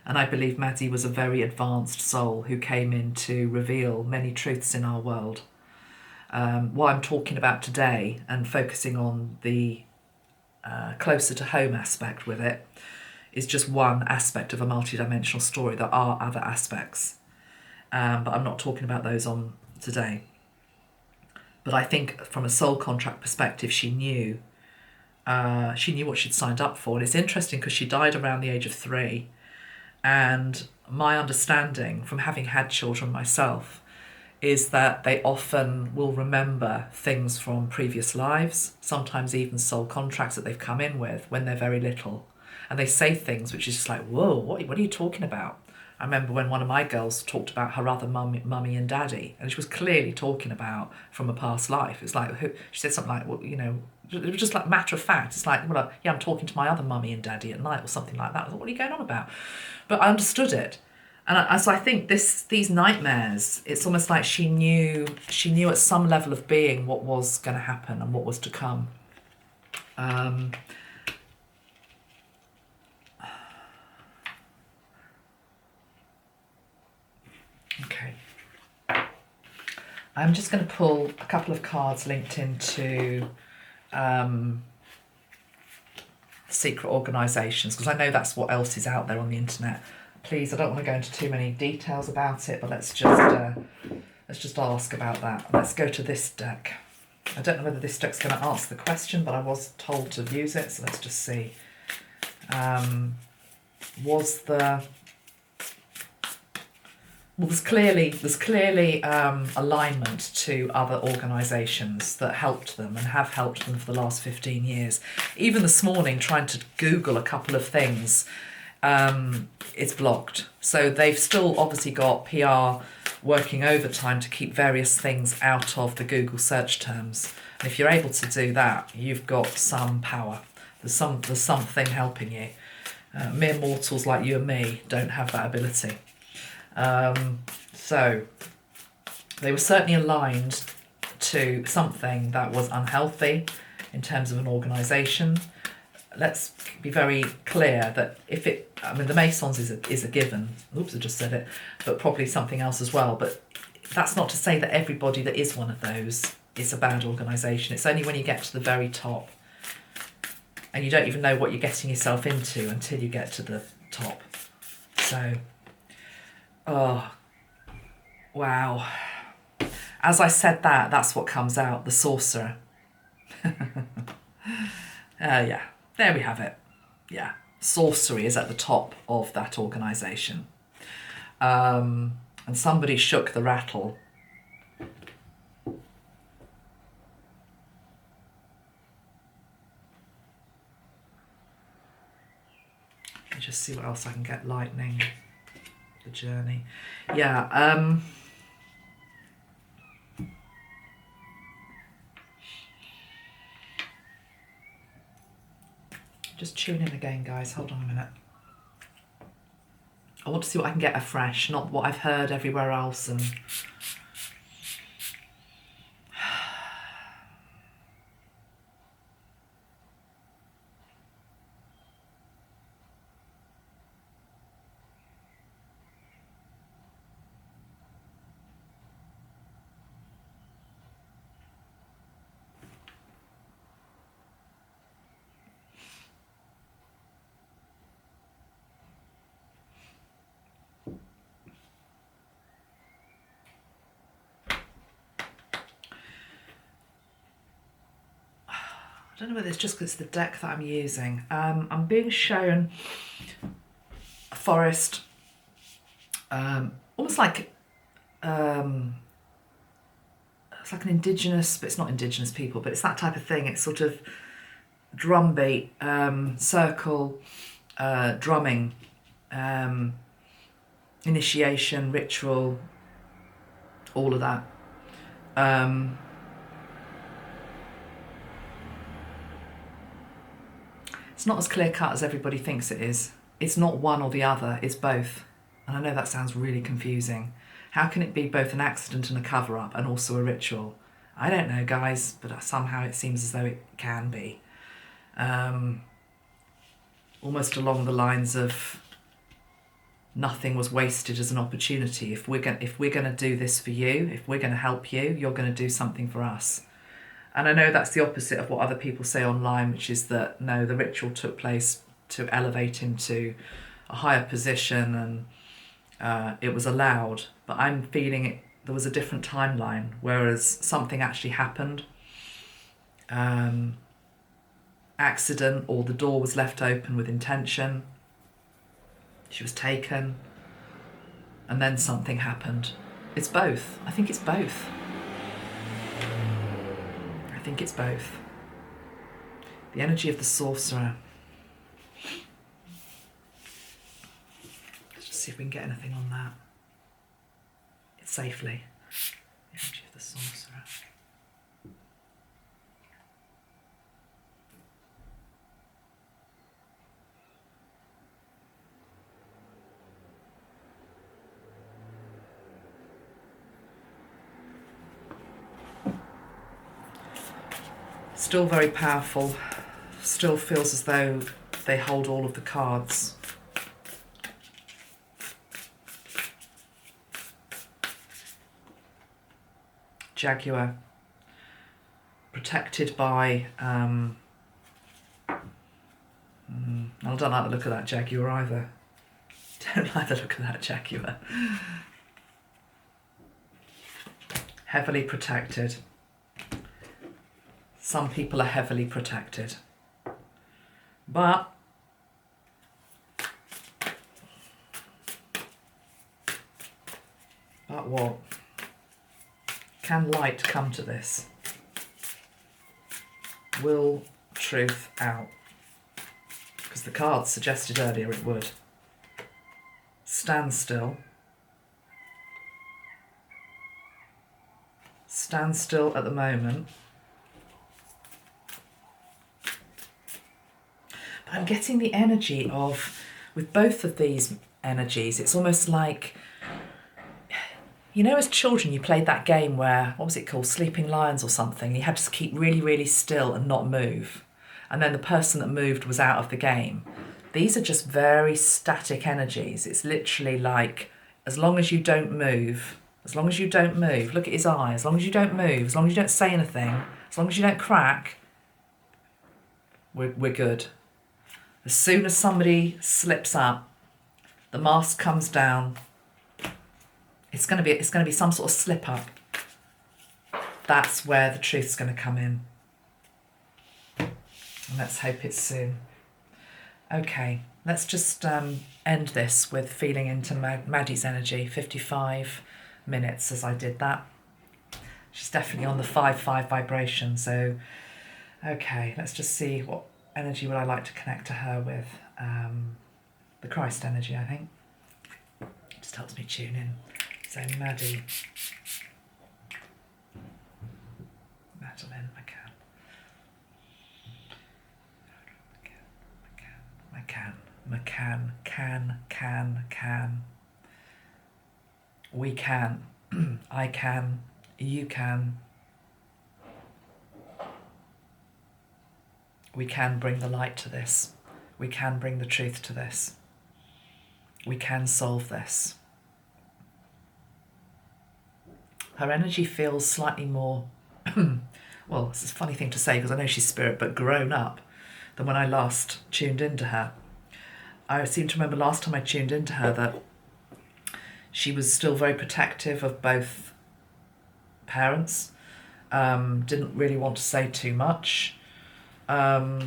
and I believe Maddie was a very advanced soul who came in to reveal many truths in our world. What I'm talking about today and focusing on the closer to home aspect with it is just one aspect of a multidimensional story. There are other aspects, but I'm not talking about those on today. But I think from a soul contract perspective, she knew what she'd signed up for. And it's interesting because she died around the age of 3. And my understanding from having had children myself is that they often will remember things from previous lives, sometimes even soul contracts that they've come in with when they're very little. And they say things which is just like, whoa, what are you talking about? I remember when one of my girls talked about her other mummy and daddy, and she was clearly talking about from a past life. It's like, she said something like, well, you know, it was just like matter of fact. It's like, well, yeah, I'm talking to my other mummy and daddy at night or something like that. I thought, what are you going on about? But I understood it. And so I think these nightmares, it's almost like she knew at some level of being what was going to happen and what was to come. Okay. I'm just going to pull a couple of cards linked into secret organisations, because I know that's what else is out there on the internet. Please, I don't want to go into too many details about it, but let's just ask about that. Let's go to this deck. I don't know whether this deck's going to answer the question, but I was told to use it, so let's just see. There's clearly alignment to other organisations that helped them and have helped them for the last 15 years. Even this morning, trying to Google a couple of things, it's blocked. So they've still obviously got PR working overtime to keep various things out of the Google search terms. And if you're able to do that, you've got some power. There's something helping you. Mere mortals like you and me don't have that ability. So they were certainly aligned to something that was unhealthy in terms of an organisation. let's be very clear that if it, I mean, the Masons is a given. Oops, I just said it, but probably something else as well. But that's not to say that everybody that is one of those is a bad organisation. It's only when you get to the very top and you don't even know what you're getting yourself into until you get to the top. So, oh, wow. As I said that, that's what comes out, the sorcerer. Yeah, there we have it. Yeah, sorcery is at the top of that organisation. And somebody shook the rattle. Let me just see what else I can get. Lightning, the journey. Yeah, just tune in again, guys. Hold on a minute. I want to see what I can get afresh, not what I've heard everywhere else. And I don't know whether it's just because it's the deck that I'm using. I'm being shown a forest, almost like it's like an indigenous, but it's not indigenous people, but it's that type of thing. It's sort of drumbeat, circle, drumming, initiation, ritual, all of that. It's not as clear cut as everybody thinks it is. It's not one or the other, it's both. And I know that sounds really confusing. How can it be both an accident and a cover-up and also a ritual? I don't know, guys, but somehow it seems as though it can be. Almost along the lines of nothing was wasted as an opportunity. If we're going to do this for you, if we're going to help you, you're going to do something for us. And I know that's the opposite of what other people say online, which is that, no, the ritual took place to elevate him to a higher position and it was allowed. But I'm feeling there was a different timeline, whereas something actually happened. Accident, or the door was left open with intention. She was taken. And then something happened. It's both. I think it's both. I think it's both. The energy of the sorcerer. Let's just see if we can get anything on that. It's safely. The energy of the sorcerer. Still very powerful, still feels as though they hold all of the cards. Jaguar, protected by, I don't like the look of that Jaguar either. Don't like the look of that Jaguar. Heavily protected. Some people are heavily protected. But what? Can light come to this? Will truth out? Because the cards suggested earlier it would. Stand still. Stand still at the moment. I'm getting the energy of, with both of these energies, it's almost like, you know, as children you played that game where, what was it called, Sleeping Lions or something, you had to keep really, really still and not move. and then the person that moved was out of the game. These are just very static energies. It's literally like, as long as you don't move, as long as you don't move, look at his eye, as long as you don't move, as long as you don't say anything, as long as you don't crack, we're good. As soon as somebody slips up, the mask comes down, it's going to be some sort of slip up. That's where the truth's going to come in. And let's hope it's soon. Okay, let's just end this with feeling into Maddie's energy. 55 minutes as I did that. She's definitely on the 5-5 vibration. So, okay, let's just see what energy would I like to connect to her with. The Christ energy, I think. It just helps me tune in. So Maddie. Madeline McCann. McCann. Can. We can. I can. You can. We can bring the light to this. We can bring the truth to this. We can solve this. Her energy feels slightly more, well, it's a funny thing to say because I know she's spirit, but grown up than when I last tuned into her. I seem to remember last time I tuned into her that she was still very protective of both parents, didn't really want to say too much, or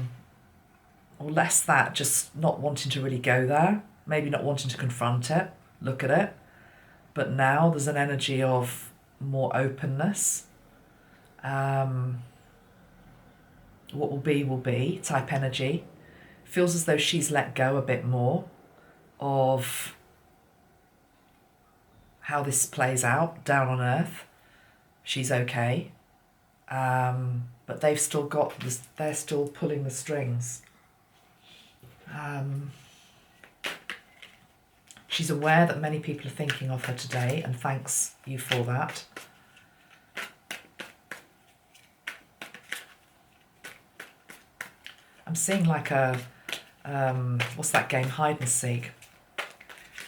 less that, just not wanting to really go there, maybe not wanting to confront it, look at it. But now there's an energy of more openness. What will be type energy. Feels as though she's let go a bit more of how this plays out down on earth. She's okay. But they've still got this, they're still pulling the strings. She's aware that many people are thinking of her today, and thanks you for that. I'm seeing like a, what's that game, hide and seek.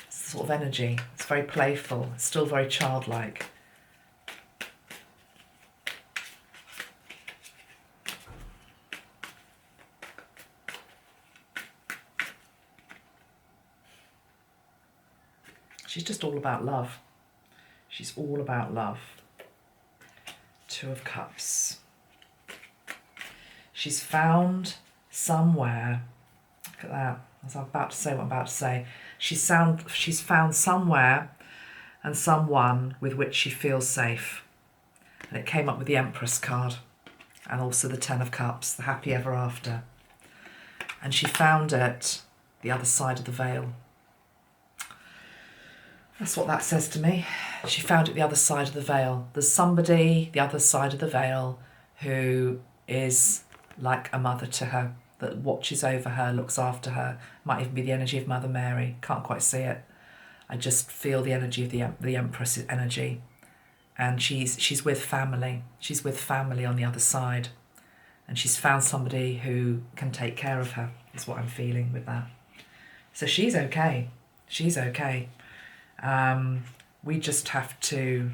Sort of energy. It's very playful. It's still very childlike. She's just all about love. She's all about love. 2 of Cups. She's found somewhere, look at that, as I'm about to say what I'm about to say. She's found somewhere and someone with which she feels safe. And it came up with the Empress card and also the 10 of Cups, the happy ever after. And she found it the other side of the veil. That's what that says to me. She found it the other side of the veil. There's somebody the other side of the veil who is like a mother to her, that watches over her, looks after her. Might even be the energy of Mother Mary. Can't quite see it. I just feel the energy of the Empress energy. And she's with family. She's with family on the other side. And she's found somebody who can take care of her, is what I'm feeling with that. So she's okay. She's okay. We just have to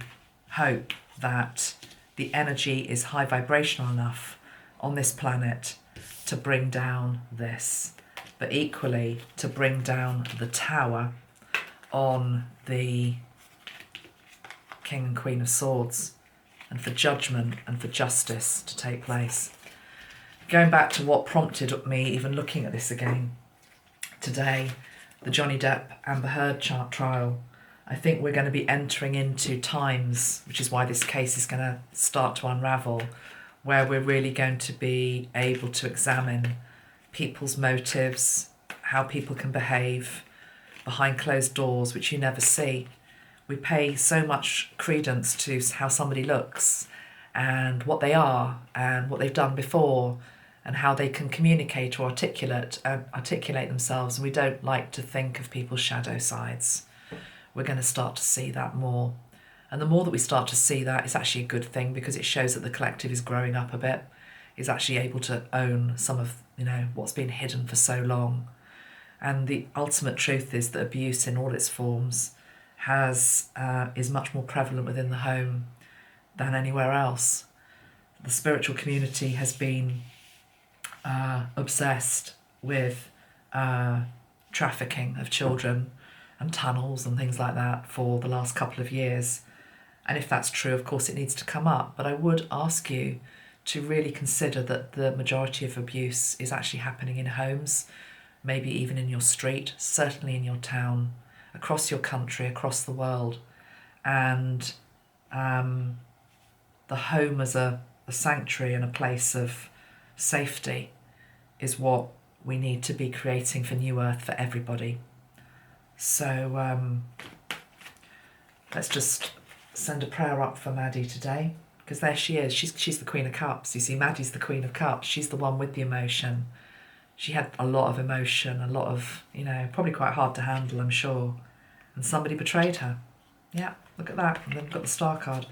hope that the energy is high vibrational enough on this planet to bring down this, but equally to bring down the tower on the King and Queen of Swords, and for judgment and for justice to take place. Going back to what prompted me even looking at this again today, the Johnny Depp Amber Heard trial, I think we're going to be entering into times, which is why this case is going to start to unravel, where we're really going to be able to examine people's motives, how people can behave behind closed doors, which you never see. We pay so much credence to how somebody looks and what they are and what they've done before and how they can communicate or articulate themselves. And we don't like to think of people's shadow sides. We're going to start to see that more. And the more that we start to see that, it's actually a good thing, because it shows that the collective is growing up a bit. is actually able to own some of, what's been hidden for so long. And the ultimate truth is that abuse in all its forms is much more prevalent within the home than anywhere else. The spiritual community has been obsessed with trafficking of children and tunnels and things like that for the last couple of years. And if that's true, of course, it needs to come up. But I would ask you to really consider that the majority of abuse is actually happening in homes, maybe even in your street, certainly in your town, across your country, across the world. And the home as a sanctuary and a place of safety is what we need to be creating for New Earth for everybody. So let's just send a prayer up for Maddie today, because there she is. She's the Queen of Cups. You see, Maddie's the Queen of Cups. She's the one with the emotion. She had a lot of emotion, a lot of, probably quite hard to handle, I'm sure. And somebody betrayed her. Yeah, look at that. And then we've got the Star card.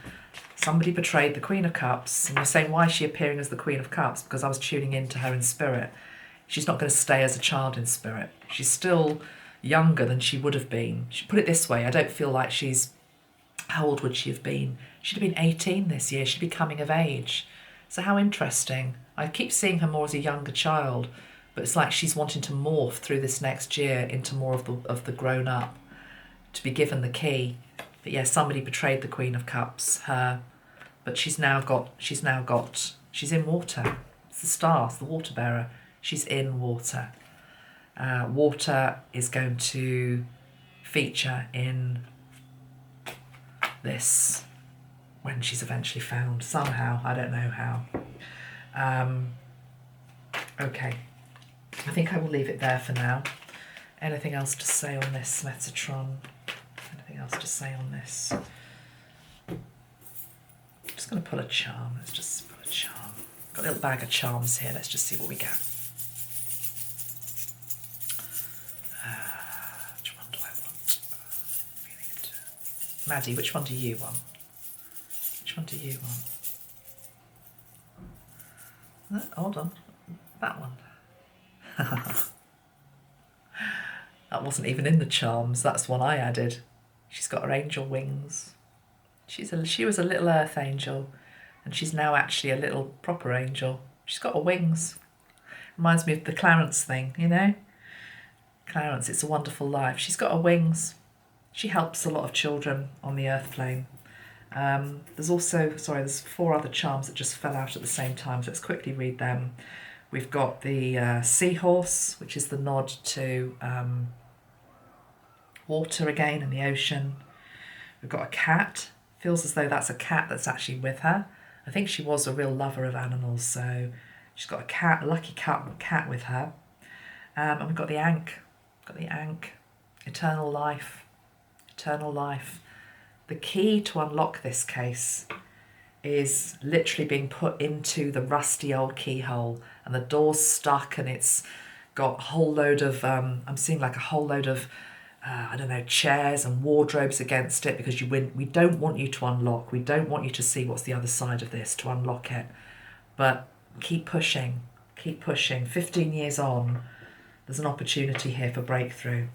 Somebody betrayed the Queen of Cups. And you're saying, why is she appearing as the Queen of Cups? Because I was tuning into her in spirit. She's not going to stay as a child in spirit. She's still younger than she would have been. Put it this way, I don't feel like she's... How old would she have been? She'd have been 18 this year. She'd be coming of age. So how interesting. I keep seeing her more as a younger child, but it's like she's wanting to morph through this next year into more of the grown up, to be given the key. But yeah, somebody betrayed the Queen of Cups, her. But she's in water. It's the star, it's the water bearer. She's in water. Water is going to feature in this when she's eventually found somehow. I don't know how. Okay, I think I will leave it there for now. Anything else to say on this, Metatron? Anything else to say on this? I'm just going to pull a charm. Let's just pull a charm. Got a little bag of charms here. Let's just see what we get. Which one do I want? Maddie, which one do you want? Which one do you want? No, hold on. That one. That wasn't even in the charms. That's one I added. She's got her angel wings. She was a little earth angel, and she's now actually a little proper angel. She's got her wings. Reminds me of the Clarence thing, Clarence, It's a Wonderful Life. She's got her wings. She helps a lot of children on the earth plane. There's 4 other charms that just fell out at the same time, so let's quickly read them. We've got the seahorse, which is the nod to water again and the ocean. We've got a cat. Feels as though that's a cat that's actually with her. I think she was a real lover of animals, so she's got a cat, a lucky cat with her. And we've got the Ankh. Eternal life. Eternal life. The key to unlock this case is literally being put into the rusty old keyhole, and the door's stuck, and it's got a whole load of, I'm seeing like a whole load of, chairs and wardrobes against it, because we don't want you to unlock. We don't want you to see what's the other side of this to unlock it. But keep pushing. 15 years on, there's an opportunity here for breakthrough.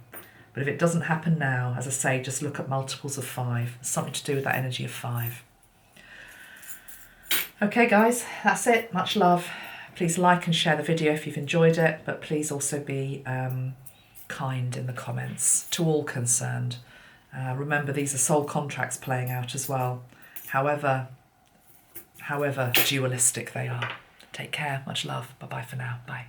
But if it doesn't happen now, as I say, just look at multiples of 5. It's something to do with that energy of 5. Okay, guys, that's it. Much love. Please like and share the video if you've enjoyed it, but please also be kind in the comments to all concerned. Remember, these are soul contracts playing out as well, however dualistic they are. Take care. Much love. Bye-bye for now. Bye.